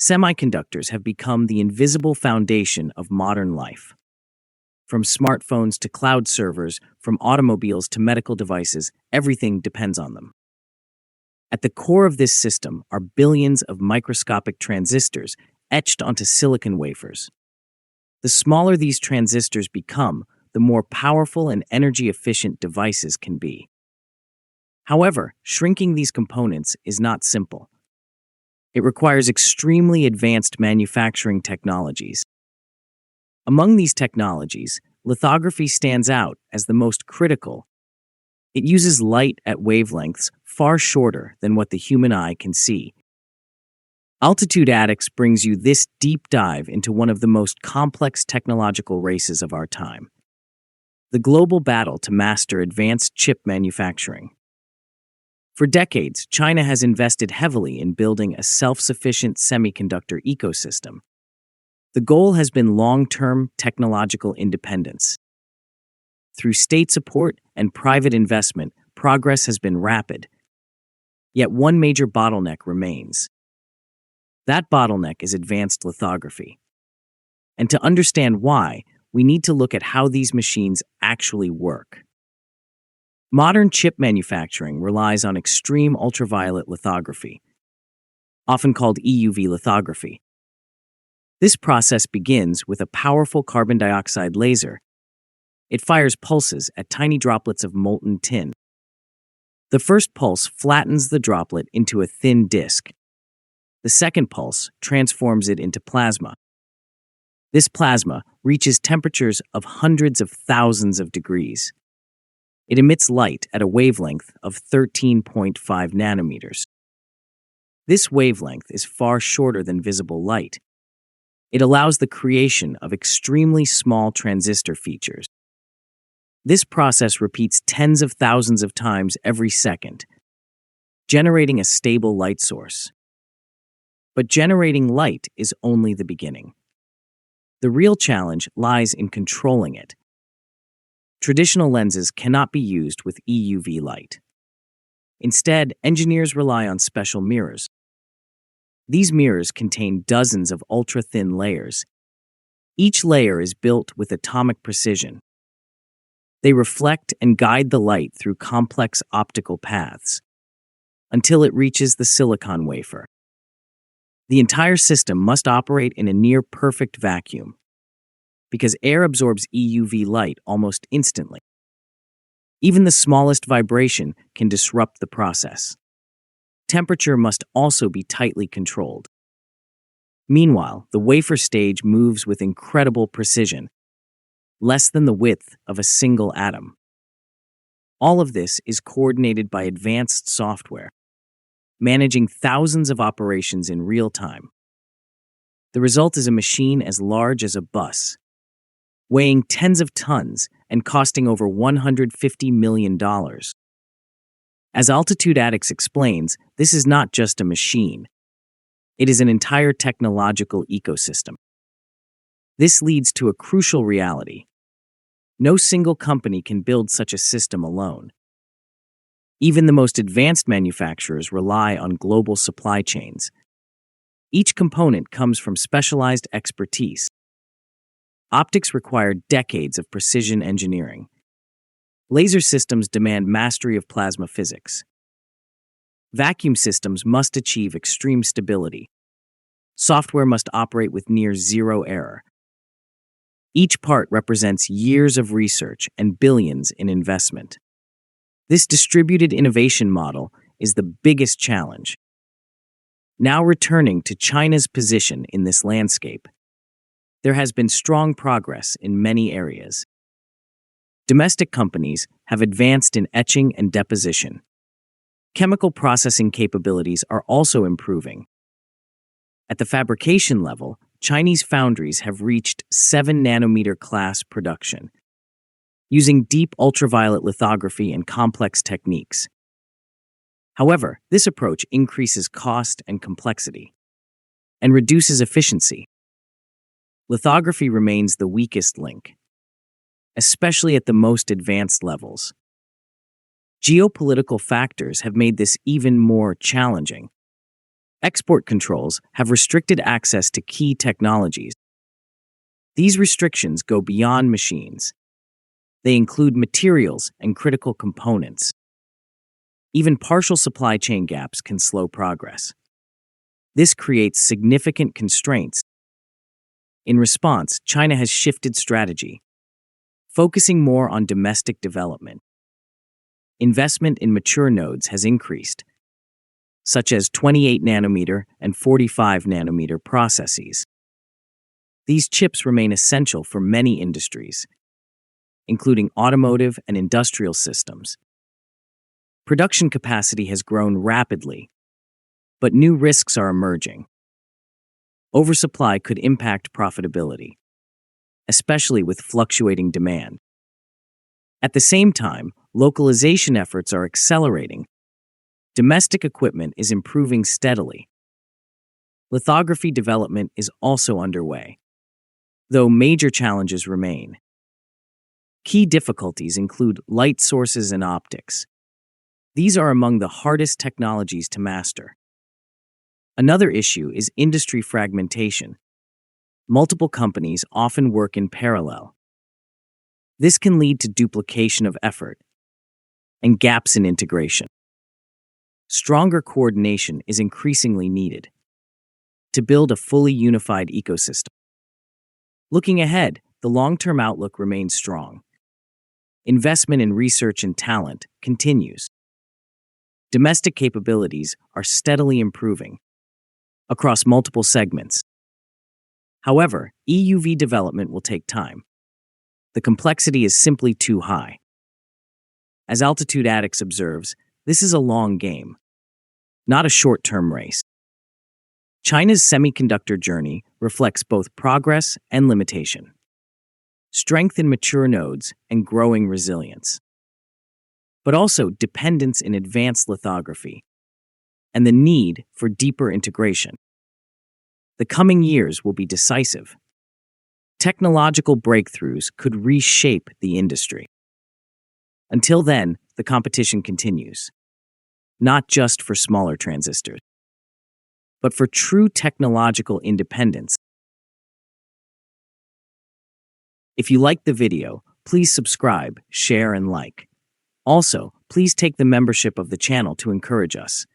Semiconductors have become the invisible foundation of modern life. From smartphones to cloud servers, from automobiles to medical devices, everything depends on them. At the core of this system are billions of microscopic transistors etched onto silicon wafers. The smaller these transistors become, the more powerful and energy-efficient devices can be. However, shrinking these components is not simple. It requires extremely advanced manufacturing technologies. Among these technologies, lithography stands out as the most critical. It uses light at wavelengths far shorter than what the human eye can see. Altitude Addicts brings you this deep dive into one of the most complex technological races of our time: the global battle to master advanced chip manufacturing. For decades, China has invested heavily in building a self-sufficient semiconductor ecosystem. The goal has been long-term technological independence. Through state support and private investment, progress has been rapid. Yet one major bottleneck remains. That bottleneck is advanced lithography. And to understand why, we need to look at how these machines actually work. Modern chip manufacturing relies on extreme ultraviolet lithography, often called EUV lithography. This process begins with a powerful carbon dioxide laser. It fires pulses at tiny droplets of molten tin. The first pulse flattens the droplet into a thin disk. The second pulse transforms it into plasma. This plasma reaches temperatures of hundreds of thousands of degrees. It emits light at a wavelength of 13.5 nanometers. This wavelength is far shorter than visible light. It allows the creation of extremely small transistor features. This process repeats tens of thousands of times every second, generating a stable light source. But generating light is only the beginning. The real challenge lies in controlling it. Traditional lenses cannot be used with EUV light. Instead, engineers rely on special mirrors. These mirrors contain dozens of ultra-thin layers. Each layer is built with atomic precision. They reflect and guide the light through complex optical paths until it reaches the silicon wafer. The entire system must operate in a near-perfect vacuum, because air absorbs EUV light almost instantly. Even the smallest vibration can disrupt the process. Temperature must also be tightly controlled. Meanwhile, the wafer stage moves with incredible precision, less than the width of a single atom. All of this is coordinated by advanced software, managing thousands of operations in real time. The result is a machine as large as a bus, weighing tens of tons and costing over $150 million. As Altitude Addicts explains, this is not just a machine. It is an entire technological ecosystem. This leads to a crucial reality. No single company can build such a system alone. Even the most advanced manufacturers rely on global supply chains. Each component comes from specialized expertise. Optics require decades of precision engineering. Laser systems demand mastery of plasma physics. Vacuum systems must achieve extreme stability. Software must operate with near zero error. Each part represents years of research and billions in investment. This distributed innovation model is the biggest challenge. Now returning to China's position in this landscape, there has been strong progress in many areas. Domestic companies have advanced in etching and deposition. Chemical processing capabilities are also improving. At the fabrication level, Chinese foundries have reached 7-nanometer class production, using deep ultraviolet lithography and complex techniques. However, this approach increases cost and complexity and reduces efficiency. Lithography remains the weakest link, especially at the most advanced levels. Geopolitical factors have made this even more challenging. Export controls have restricted access to key technologies. These restrictions go beyond machines. They include materials and critical components. Even partial supply chain gaps can slow progress. This creates significant constraints. In response, China has shifted strategy, focusing more on domestic development. Investment in mature nodes has increased, such as 28 nanometer and 45 nanometer processes. These chips remain essential for many industries, including automotive and industrial systems. Production capacity has grown rapidly, but new risks are emerging. Oversupply could impact profitability, especially with fluctuating demand. At the same time, localization efforts are accelerating. Domestic equipment is improving steadily. Lithography development is also underway, though major challenges remain. Key difficulties include light sources and optics. These are among the hardest technologies to master. Another issue is industry fragmentation. Multiple companies often work in parallel. This can lead to duplication of effort and gaps in integration. Stronger coordination is increasingly needed to build a fully unified ecosystem. Looking ahead, the long-term outlook remains strong. Investment in research and talent continues. Domestic capabilities are steadily improving across multiple segments. However, EUV development will take time. The complexity is simply too high. As Altitude Addicts observes, this is a long game, not a short-term race. China's semiconductor journey reflects both progress and limitation, strength in mature nodes and growing resilience, but also dependence in advanced lithography and the need for deeper integration. The coming years will be decisive. Technological breakthroughs could reshape the industry. Until then, the competition continues, not just for smaller transistors, but for true technological independence. If you liked the video, please subscribe, share, and like. Also, please take the membership of the channel to encourage us.